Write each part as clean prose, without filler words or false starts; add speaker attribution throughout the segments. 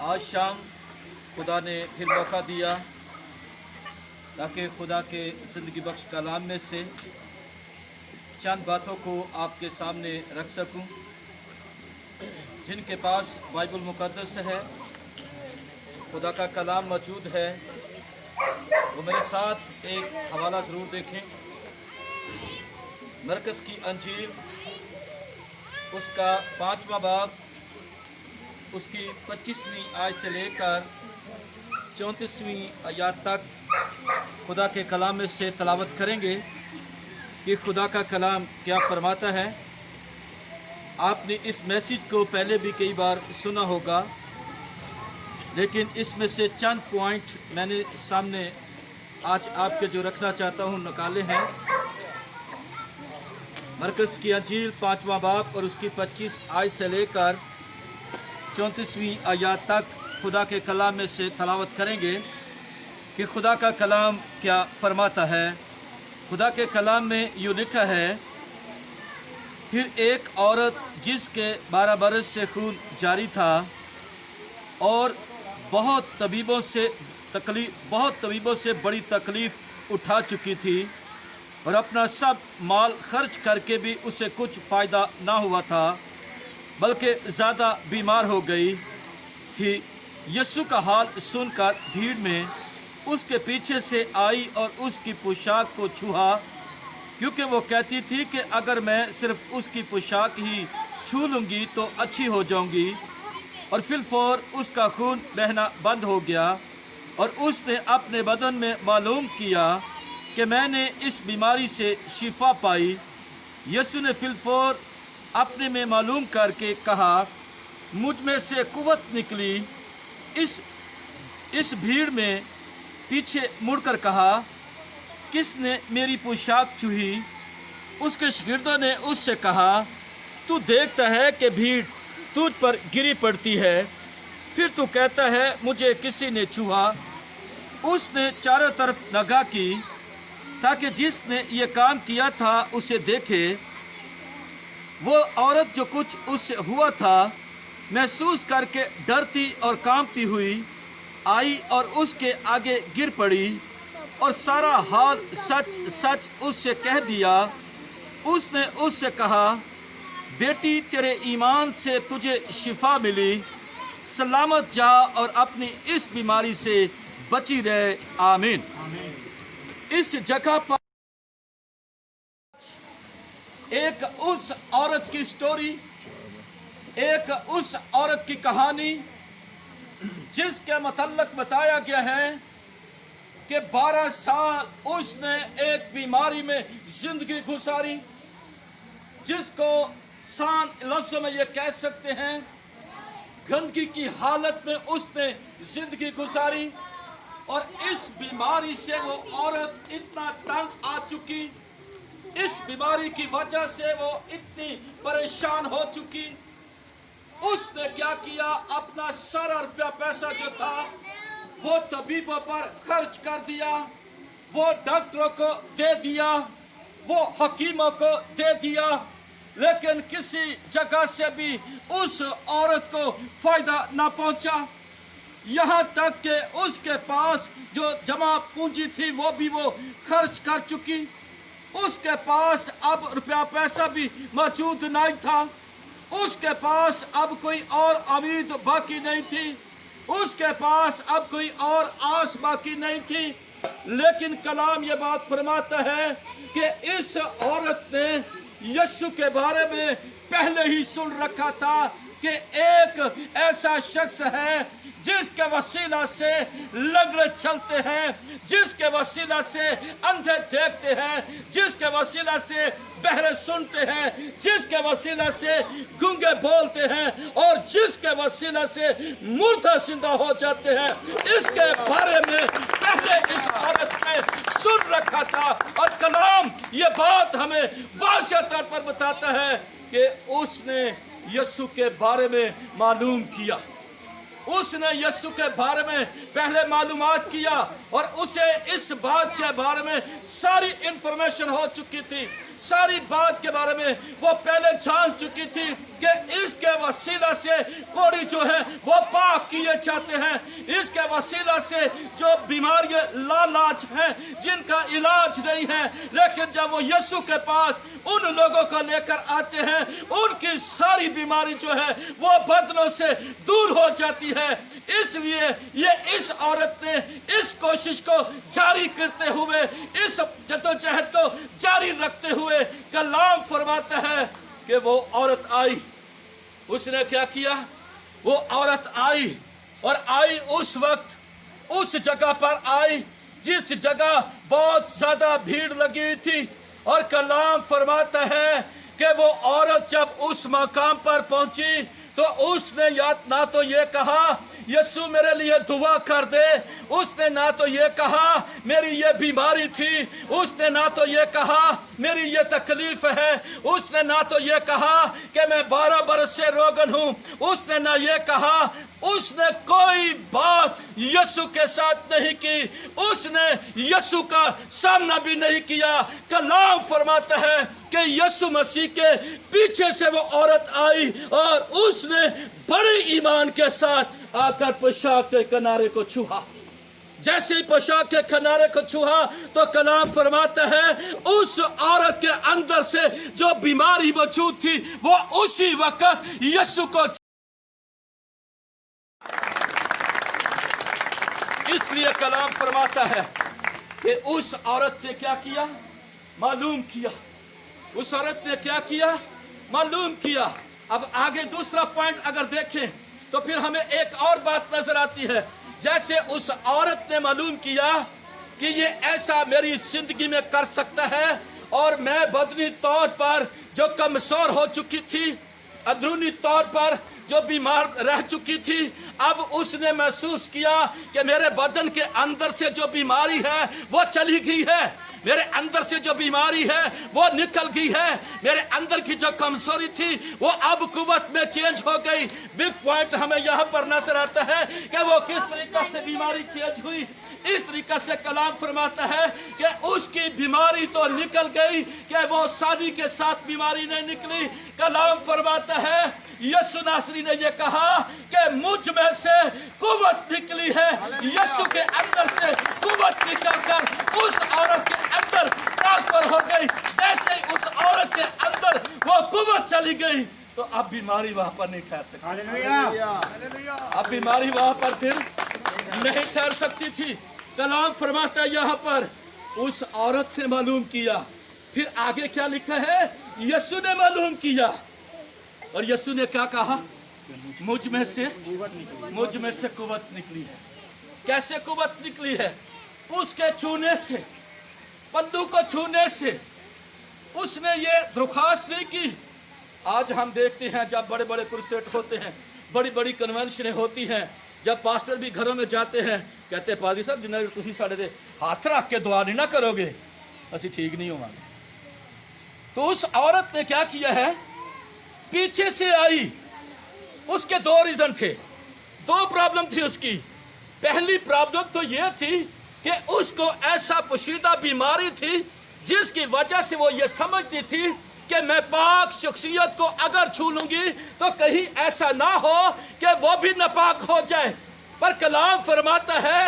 Speaker 1: आज शाम खुदा ने फिर मौका दिया ताकि खुदा के ज़िंदगी बख्श कलाम में से चंद बातों को आपके सामने रख सकूं। जिनके पास बाइबल मुक़द्दस है, खुदा का कलाम मौजूद है, वो मेरे साथ एक हवाला ज़रूर देखें। मरकज़ की अंजील उसका 5वां बाब उसकी 25वीं आयत से लेकर 34वीं आयत तक खुदा के कलाम में से तलावत करेंगे कि खुदा का कलाम क्या फरमाता है। आपने इस मैसेज को पहले भी कई बार सुना होगा, लेकिन इसमें से चंद पॉइंट मैंने सामने आज आपके जो रखना चाहता हूँ निकाले हैं। मरकज़ की अंजील 5वां बाब और उसकी 25 आयत से लेकर 34वीं आयत तक खुदा के कलाम में से तलावत करेंगे कि खुदा का कलाम क्या फरमाता है। खुदा के कलाम में यूँ लिखा है, फिर एक औरत जिसके 12 बरस से खून जारी था और बहुत तबीबों से बड़ी तकलीफ़ उठा चुकी थी और अपना सब माल खर्च करके भी उसे कुछ फ़ायदा ना हुआ था, बल्कि ज़्यादा बीमार हो गई थी। यीशु का हाल सुनकर भीड़ में उसके पीछे से आई और उसकी पोशाक को छुआ, क्योंकि वो कहती थी कि अगर मैं सिर्फ उसकी पोशाक ही छू लूँगी तो अच्छी हो जाऊँगी। और फिलफौर उसका खून बहना बंद हो गया और उसने अपने बदन में मालूम किया कि मैंने इस बीमारी से शिफा पाई। यीशु ने फिलफौर अपने में मालूम करके कहा, मुझ में से कुव्वत निकली। इस भीड़ में पीछे मुड़कर कहा, किसने मेरी पोशाक छुई? उसके शागिर्दों ने उससे कहा, तू देखता है कि भीड़ तुझ पर गिरी पड़ती है, फिर तू कहता है मुझे किसी ने छुआ। उसने चारों तरफ निगाह की ताकि जिसने ये काम किया था उसे देखे। वो औरत जो कुछ उससे हुआ था महसूस करके डरती और कांपती हुई आई और उसके आगे गिर पड़ी और सारा हाल सच सच उससे कह दिया। उसने उससे कहा, बेटी तेरे ईमान से तुझे शिफा मिली, सलामत जा और अपनी इस बीमारी से बची रहे। आमीन। इस जगह पर एक उस औरत की स्टोरी, एक उस औरत की कहानी जिसके मतलब बताया गया है कि 12 साल उसने एक बीमारी में जिंदगी गुजारी, जिसको सान लफ्ज़ों में ये कह सकते हैं गंदगी की हालत में उसने जिंदगी गुजारी। और इस बीमारी से वो औरत इतना तंग आ चुकी, इस बीमारी की वजह से वो इतनी परेशान हो चुकी। उसने क्या किया, अपना सारा रुपया पैसा जो था वो तबीबों पर खर्च कर दिया, वो डॉक्टरों को दे दिया, वो हकीमों को दे दिया, लेकिन किसी जगह से भी उस औरत को फायदा ना पहुंचा। यहाँ तक कि उसके पास जो जमा पूंजी थी वो भी वो खर्च कर चुकी। उसके पास अब रुपया पैसा भी मौजूद नहीं था। उसके पास अब कोई और उम्मीद बाकी नहीं थी। उसके पास अब कोई और आस बाकी नहीं थी। लेकिन कलाम ये बात फरमाता है कि इस औरत ने यीशु के बारे में पहले ही सुन रखा था कि एक ऐसा शख्स है जिसके वसीला से लंगड़े चलते हैं, जिसके वसीला से अंधे देखते हैं, जिसके वसीला से बहरे सुनते हैं, जिसके वसीला से गूंगे बोलते हैं और जिसके वसीला से मुर्दा जिंदा हो जाते हैं। इसके बारे में पहले इस औरत ने सुन रखा था और कलाम ये बात हमें वाज़ेह तौर पर बताता है कि उसने यीशु के बारे में मालूम किया। उसने यीशु के बारे में पहले मालूमात किया और उसे इस बात के बारे में सारी इंफॉर्मेशन हो चुकी थी। सारी बात के बारे में वो पहले जान चुकी थी कि इसके वसीला से कोड़ी जो है वो पाक किए जाते हैं। इसके वसीला से जो बीमारियां लालाज हैं, जिनका इलाज नहीं है, लेकिन जब वो यीशु के पास उन लोगों को लेकर आते हैं, उनकी सारी बीमारी जो है वो बदनों से दूर हो जाती है। इसलिए ये इस औरत ने इस कोशिश को जारी करते हुए, इस जद्दोजहद को जारी रखते हुए कलाम फरमाता है कि वो औरत आई। उसने क्या किया? वो औरत आई और आई उस वक्त उस जगह पर आई जिस जगह बहुत ज्यादा भीड़ लगी थी। और कलाम फरमाता है कि वो औरत जब उस मकाम पर पहुंची तो उसने ना तो ये कहा यीशु मेरे लिए दुआ कर दे, उसने ना तो ये कहा मेरी ये बीमारी थी, उसने ना तो ये कहा मेरी ये तकलीफ है, उसने ना तो ये कहा कि मैं 12 बरस से रोगन हूँ, उसने ना ये कहा, उसने कोई बात यीशु के साथ नहीं की, उसने यीशु का सामना भी नहीं किया। कलाम फरमाता है कि यीशु मसीह के पीछे से वो औरत आई और उसने बड़े ईमान के साथ आकर पोशाक के किनारे को छुआ। जैसे ही पोशाक के किनारे को छुआ तो कलाम फरमाता है उस औरत के अंदर से जो बीमारी मौजूद थी वो उसी वक्त यीशु को। इसलिए कलाम फरमाता है कि उस औरत ने क्या किया? मालूम किया। उस औरत ने क्या किया? मालूम किया। अब आगे दूसरा पॉइंट अगर देखें तो फिर हमें एक और बात नजर आती है। जैसे उस औरत ने मालूम किया कि ये ऐसा मेरी जिंदगी में कर सकता है, और मैं बदनी तौर पर जो कमजोर हो चुकी थी, अंदरूनी तौर पर जो बीमार रह चुकी थी, अब उसने महसूस किया कि मेरे बदन के अंदर से जो बीमारी है वो चली गई है, मेरे अंदर से जो बीमारी है वो निकल गई है, मेरे अंदर की जो कमजोरी थी वो अब कुव्वत में चेंज हो गई। बिग पॉइंट हमें यहाँ पर नजर आता है कि वो किस तरीके से बीमारी चेंज हुई। इस तरीके से कलाम फरमाता है कि उसकी बीमारी तो निकल गई, कि वो शादी के साथ बीमारी नहीं निकली। कलाम फरमाता है यीशु नासरी ने ये कहा कि मुझ में से कुव्वत निकली है। यीशु के अंदर से कुव्वत निकलकर उस औरत के अंदर ट्रांसफर हो गई। जैसे उस औरत के अंदर वो कुव्वत चली गई तो अब बीमारी वहां पर नहीं ठहर सकती। अब बीमारी वहां पर फिर नहीं ठहर सकती थी। कलाम फरमाता यहाँ पर उस औरत ने मालूम किया। फिर आगे क्या लिखा है? यीशु ने मालूम किया और यीशु ने क्या कहा? मुझ में से कुव्वत निकली है। कैसे कुव्वत निकली है? उसके छूने से, पल्लू को छूने से। उसने ये दरख्वास्त नहीं की। आज हम देखते हैं जब बड़े बड़े क्रूसेड होते हैं, बड़ी बड़ी कन्वेंशनें होती हैं, जब पास्टर भी घरों में जाते हैं, कहते पादी साहब जिन्हें तुसी साढ़े दे हाथ रख के दुआ नहीं ना करोगे असी ठीक नहीं होवांगे। तो उस औरत ने क्या किया है? पीछे से आई। उसके दो रीजन थे, दो प्रॉब्लम थी उसकी। पहली प्रॉब्लम तो यह थी कि उसको ऐसा पोशीदा बीमारी थी जिसकी वजह से वो ये समझती थी कि मैं पाक शख्सियत को अगर छू लूंगी तो कहीं ऐसा ना हो कि वो भी नापाक हो जाए। पर कलाम फरमाता है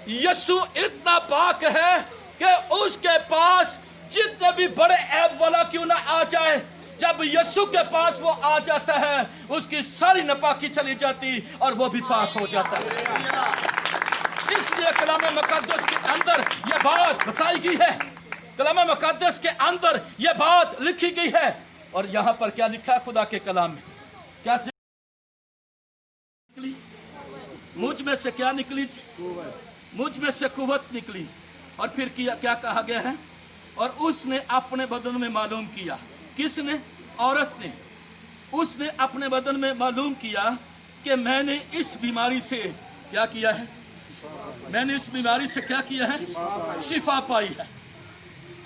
Speaker 1: यीशु इतना पाक है कि उसके पास जितने भी बड़े ऐब वाला क्यों ना आ जाए, जब यीशु के पास वो आ जाता है उसकी सारी नापाकी चली जाती और वो भी पाक हो जाता है। इसलिए कलाम मुकद्दस के अंदर ये बात बताई गई है, कलाम मुकद्दस के अंदर ये बात लिखी गई है। और यहाँ पर क्या लिखा है खुदा के कलाम में? क्या निकली? मुझ में से क्या निकली? मुझ में से कुव्वत निकली। और फिर क्या कहा गया है? और उसने अपने बदन में मालूम किया। किसने? औरत ने। उसने अपने बदन में मालूम किया कि मैंने इस बीमारी से क्या किया है? मैंने इस बीमारी से क्या किया है? शिफा पाई है।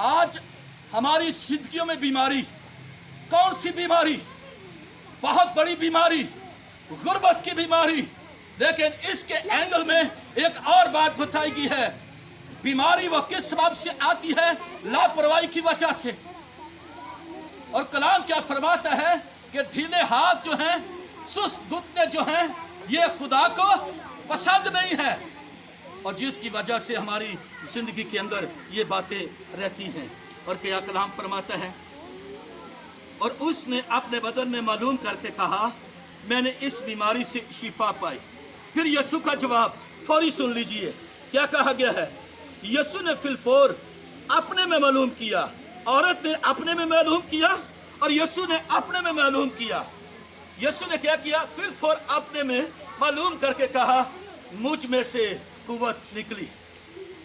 Speaker 1: आज हमारी जिंदगियों में बीमारी, कौन सी बीमारी? बहुत बड़ी बीमारी, गुर्बत की बीमारी। लेकिन इसके एंगल में एक और बात बताई गई है। बीमारी वो किस सबब से आती है? लापरवाही की वजह से। और कलाम क्या फरमाता है कि ढीले हाथ जो हैं, सुस्त घुटने जो हैं, ये खुदा को पसंद नहीं है, और जिसकी वजह से हमारी जिंदगी के अंदर ये बातें रहती हैं। और क्या कलाम फरमाता है, और उसने अपने बदन में मालूम करके कहा, मैंने इस बीमारी से शिफा पाई। फिर यीशु का जवाब फौरी सुन लीजिए, क्या कहा गया है। यीशु ने फिलफोर अपने में मालूम किया, औरत ने अपने में मालूम किया, और यीशु ने अपने में मालूम किया। यीशु ने क्या किया, फिलफोर अपने में मालूम करके कहा, मुझ में से कुव्वत निकली।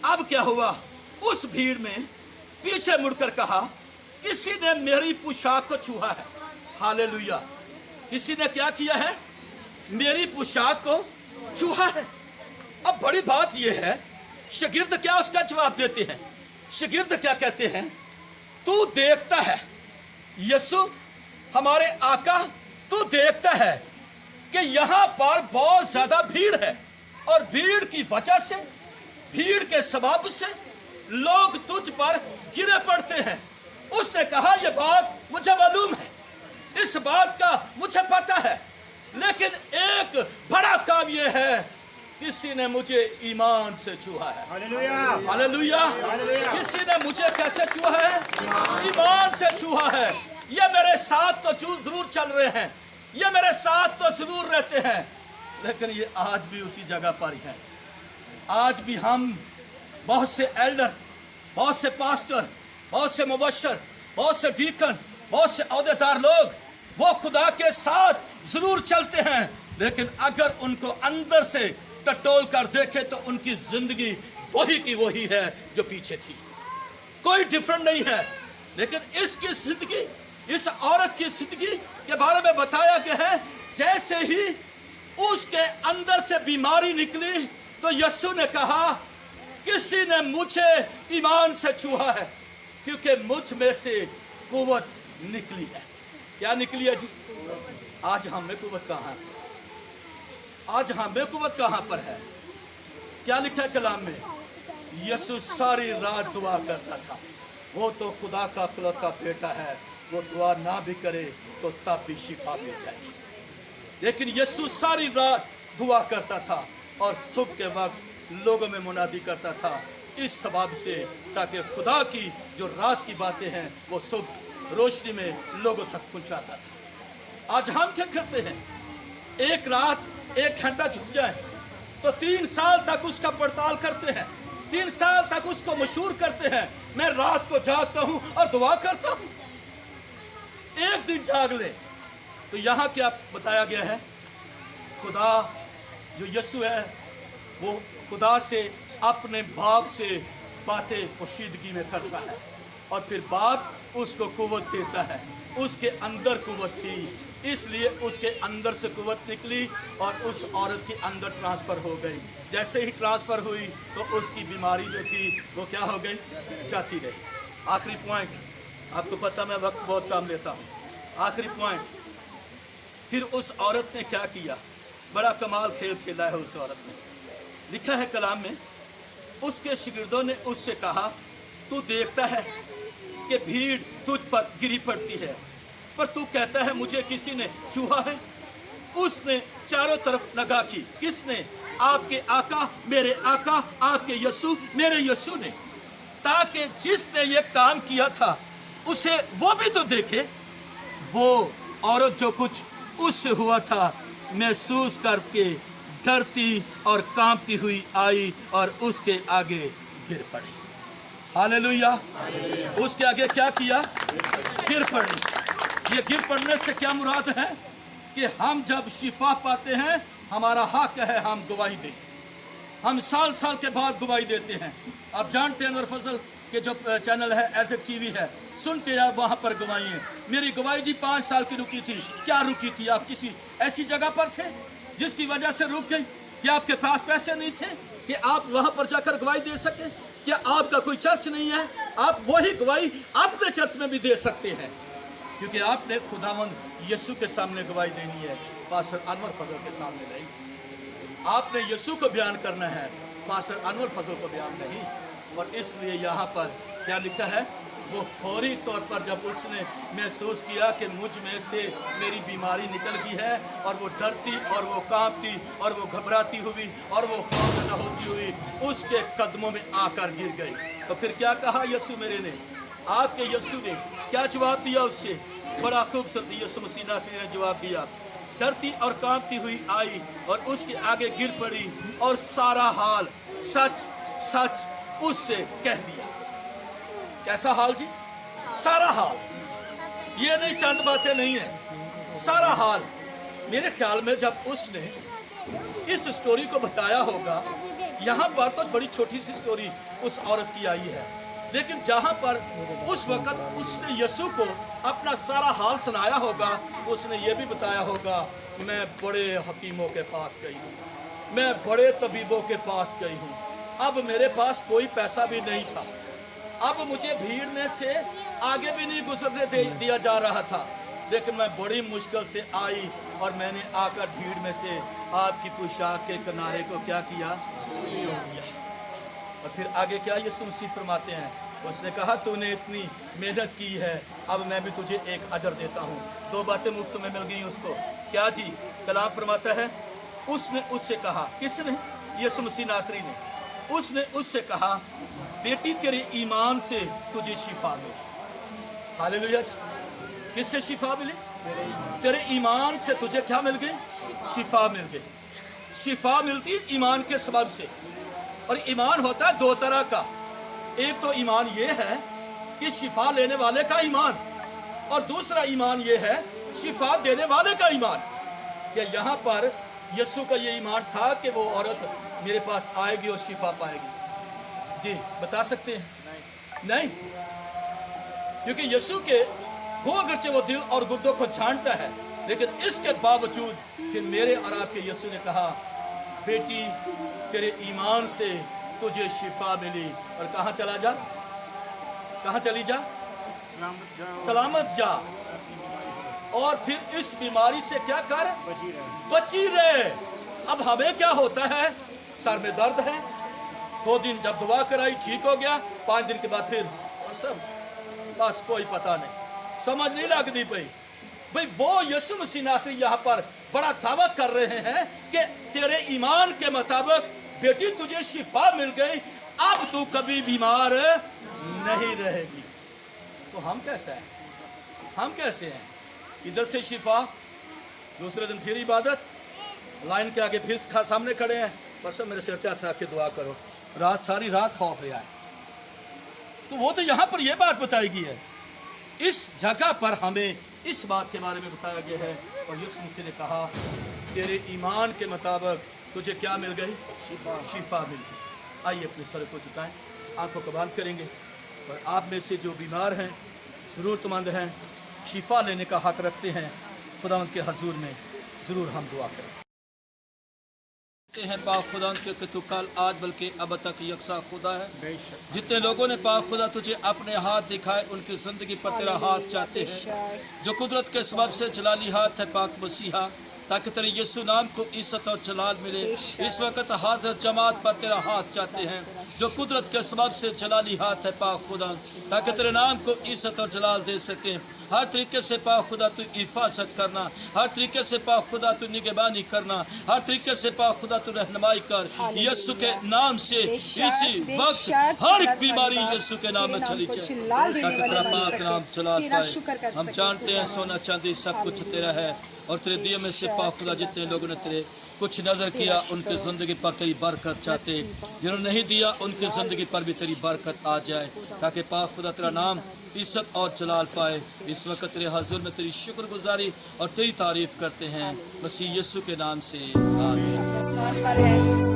Speaker 1: अब क्या हुआ, उस भीड़ में पीछे मुड़कर कहा, किसी ने मेरी पोशाक को छुआ है। हालेलुया। किसी ने क्या किया है, मेरी पोशाक को छुआ है। अब बड़ी बात यह है, शागिर्द क्या उसका जवाब देते हैं। शागिर्द क्या कहते हैं, तू देखता है यीशु हमारे आका, तू देखता है कि यहाँ पर बहुत ज्यादा भीड़ है, और भीड़ की वजह से, भीड़ के सबब से लोग तुझ पर गिरे पड़ते हैं। उसने कहा, यह बात मुझे मालूम है, इस बात का मुझे पता है, लेकिन एक बड़ा काम यह है, किसी ने मुझे ईमान से छुआ है। हालेलुया। किसी ने मुझे कैसे छुआ है, ईमान से छुआ है। ये मेरे साथ तो जरूर चल रहे हैं, ये मेरे साथ तो जरूर रहते हैं, लेकिन ये आज भी उसी जगह पर है। आज भी हम बहुत से एल्डर, बहुत से पास्टर, बहुत से मुबशर, बहुत से डीकन, बहुत से औहदेदार लोग वो खुदा के साथ जरूर चलते हैं, लेकिन अगर उनको अंदर से टटोल कर देखे तो उनकी जिंदगी वही की वही है जो पीछे थी, कोई डिफरेंट नहीं है। लेकिन इसकी जिंदगी, इस औरत की जिंदगी के बारे में बताया गया है, जैसे ही उसके अंदर से बीमारी निकली तो यीशु ने कहा, किसी ने मुझे ईमान से छुआ है, क्योंकि मुझ में से कुव्वत निकली है। क्या निकली है जी? आज हम में कुव्वत कहाँ है? आज हम में कुव्वत कहाँ पर है? क्या लिखा है कलाम में? यीशु सारी रात दुआ करता था। वो तो खुदा का इकलौता बेटा है, वो दुआ ना भी करे तो तब भी शिफा मिल जाएगी। लेकिन यीशु सारी रात दुआ करता था और सुबह के वक्त लोगों में मुनादी करता था, इस सबब से ताकि खुदा की जो रात की बातें हैं वो सुबह रोशनी में लोगों तक पहुंचाता था। आज हम क्या करते हैं, एक रात 1 घंटा झुक जाए तो 3 साल तक उसका पड़ताल करते हैं, 3 साल तक उसको मशहूर करते हैं। मैं रात को जागता हूं और दुआ करता हूं। एक दिन जाग ले तो यहां क्या बताया गया है, खुदा जो यीशु है वो खुदा से अपने बाप से बातें पोशीदगी में करता है, और फिर बाप उसको कुव्वत देता है। उसके अंदर कुव्वत थी, इसलिए उसके अंदर से कुव्वत निकली और उस औरत के अंदर ट्रांसफर हो गई। जैसे ही ट्रांसफर हुई तो उसकी बीमारी जो थी वो क्या हो गई, जाती गई। आखिरी पॉइंट, आपको पता मैं वक्त बहुत कम लेता हूँ, आखिरी पॉइंट, फिर उस औरत ने क्या किया, बड़ा कमाल खेल खेला है उस औरत ने। लिखा है कलाम में, उसके शागिर्दों ने उससे कहा, तू देखता है कि भीड़ तुझ पर गिरी पड़ती है, पर तू कहता है मुझे किसी ने छुआ है। उसने चारों तरफ निगाह की, किसने? आपके आका, मेरे आका, आपके यीशु, मेरे यीशु ने, ताकि जिसने ये काम किया था उसे वो भी तो देखे। वो औरत जो कुछ उससे हुआ था महसूस करके डरती और कांपती हुई आई और उसके आगे गिर पड़ी। हालेलुया। उसके आगे क्या किया? गिर पड़ी। ये गिर पड़ने से क्या मुराद है कि हम जब शिफा पाते हैं, हमारा हक है हम गवाही दें। हम साल साल के बाद गवाही देते हैं। आप जानते हैं अनवर फजल के जो चैनल है एज टीवी है, सुनते आप वहाँ पर गवाही है। मेरी गवाही जी 5 साल की रुकी थी। क्या रुकी थी? आप किसी ऐसी जगह पर थे जिसकी वजह से रुक गई? कि आपके पास पैसे नहीं थे कि आप वहाँ पर जाकर गवाही दे सके? क्या आपका कोई चर्च नहीं है? आप वही गवाही अपने चर्च में भी दे सकते हैं, क्योंकि आपने खुदावंद यीशु के सामने गवाही देनी है, पास्टर अनवर फजल के सामने नहीं। आपने यीशु को बयान करना है, पास्टर अनवर फजल को बयान नहीं। और इसलिए यहाँ पर क्या लिखा है? वो फौरी तौर पर जब उसने महसूस किया कि मुझ में से मेरी बीमारी निकल गई है, और वो डरती और वो कांपती और वो घबराती हुई और वो खौफजदा होती हुई उसके कदमों में आकर गिर गई। तो फिर क्या कहा यीशु मेरे ने, आपके यीशु ने क्या जवाब दिया उससे? बड़ा खूबसूरत यीशु मसीह नासरी ने जवाब दिया। डरती और कांपती हुई आई और उसके आगे गिर पड़ी और सारा हाल सच सच उससे कह दिया। कैसा हाल जी? सारा हाल, ये नहीं चंद बातें नहीं है, सारा हाल। मेरे ख्याल में जब उसने इस स्टोरी को बताया होगा, यहाँ पर तो बड़ी छोटी सी स्टोरी उस औरत की आई है, लेकिन जहाँ पर उस वक्त उसने यीशु को अपना सारा हाल सुनाया होगा, उसने ये भी बताया होगा, मैं बड़े हकीमों के पास गई हूँ, मैं बड़े तबीबों के पास गई हूँ, अब मेरे पास कोई पैसा भी नहीं था, अब मुझे भीड़ में से आगे भी नहीं गुजरने दिया जा रहा था, लेकिन मैं बड़ी मुश्किल से आई और मैंने आकर भीड़ में से आपकी पोशाक के किनारे को क्या किया, छोड़ दिया। और फिर आगे क्या यीशु मसीह फरमाते हैं, उसने कहा तूने इतनी मेहनत की है, अब मैं भी तुझे एक अजर देता हूँ। दो बातें मुफ्त में मिल गई उसको। क्या जी? कलाम फरमाता है, उसने उससे कहा, किसने? यीशु मसीह नासरी ने। उसने उससे कहा, बेटी तेरे ईमान से तुझे शिफा मिली। हालेलुया। किससे शिफा मिली? तेरे ईमान से तुझे क्या मिल गई? शिफा मिल गई। शिफा मिलती ईमान के सबब से। और ईमान होता है दो तरह का। एक तो ईमान ये है कि शिफा लेने वाले का ईमान, और दूसरा ईमान ये है शिफा देने वाले का ईमान। कि यहाँ पर यीशु का ये ईमान था कि वो औरत मेरे पास आएगी और शिफा पाएगी। जी बता सकते हैं? नहीं, क्योंकि यीशु के वो अगरचे वो दिल और गुर्दों को जानता है, लेकिन इसके बावजूद कि मेरे और आपके यीशु ने कहा, बेटी तेरे ईमान से तुझे शिफा मिली, और कहाँ चला जा, कहाँ चली जा? सलामत जा। और फिर इस बीमारी से क्या कर? बची रहे। अब हमें क्या होता है? सर में दर्द है, 2 दिन जब दुआ कराई ठीक हो गया, 5 दिन के बाद फिर और सब बस कोई पता नहीं, समझ नहीं लगती भाई वो यीशु मसीह नासरी यहाँ पर बड़ा दावा कर रहे हैं कि तेरे ईमान के मुताबिक बेटी तुझे शिफा मिल गई, अब तू कभी बीमार नहीं रहेगी। तो हम कैसे हैं? हम कैसे हैं? इधर से शिफा, दूसरे दिन फिर इबादत, लाइन के आगे फिर सामने खड़े हैं, बस मेरे सिर पे हाथ रख के दुआ करो, रात सारी रात खौफ रहा है। तो वो तो यहाँ पर यह बात बताई गई है, इस जगह पर हमें इस बात के बारे में बताया गया है। और यीशु मसीह ने कहा, तेरे ईमान के मुताबिक तुझे क्या मिल गई? शिफा मिल गई। आइए अपने सर को झुकाएं, आंखों को बंद करेंगे, और आप में से जो बीमार हैं, ज़रूरतमंद हैं, शिफा लेने का हक रखते हैं, खुदावंद के हजूर में ज़रूर हम दुआ करें। हैं पाक खुदा के तू कल आज बल्कि अब तक यकसा खुदा है। जितने लोगों ने पाक खुदा तुझे अपने हाथ दिखाए, उनकी ज़िंदगी पर तेरा हाथ चाहते हैं, जो कुदरत के सबब से जलाली हाथ है पाक मसीहा, ताकि तेरे यीशु नाम को इज्जत और जलाल मिले। इस वक्त हाजिर जमात पर तेरा हाथ चाहते हैं, जो कुदरत के सबब से जलाली हाथ है पाक खुदा, ताकि तेरे नाम को इज्जत और जलाल दे सकें। हर तरीके से पाक खुदा तू हिफाजत करना, हर तरीके से पाक खुदा तू निगहबानी करना, हर तरीके से पाक खुदा तू रहनुमाई कर। यीशु के नाम से इसी वक्त हर एक बीमारी यीशु के नाम में चली जाए, ताकि तेरा पाक नाम चला पाए। हम जानते हैं सोना चांदी सब कुछ तेरा है, और तेरे दिए में से पाक खुदा जितने लोगों ने तेरे कुछ नजर किया, उनकी ज़िंदगी पर तेरी बरकत चाहते, जिन्होंने नहीं दिया उनकी ज़िंदगी पर भी तेरी बरकत आ जाए, ताकि पाक खुदा तेरा नाम इज्जत और जलाल पाए। इस वक्त तेरे हजूर में तेरी शुक्रगुजारी और तेरी तारीफ करते हैं, मसीह यीशु के नाम से, आमीन।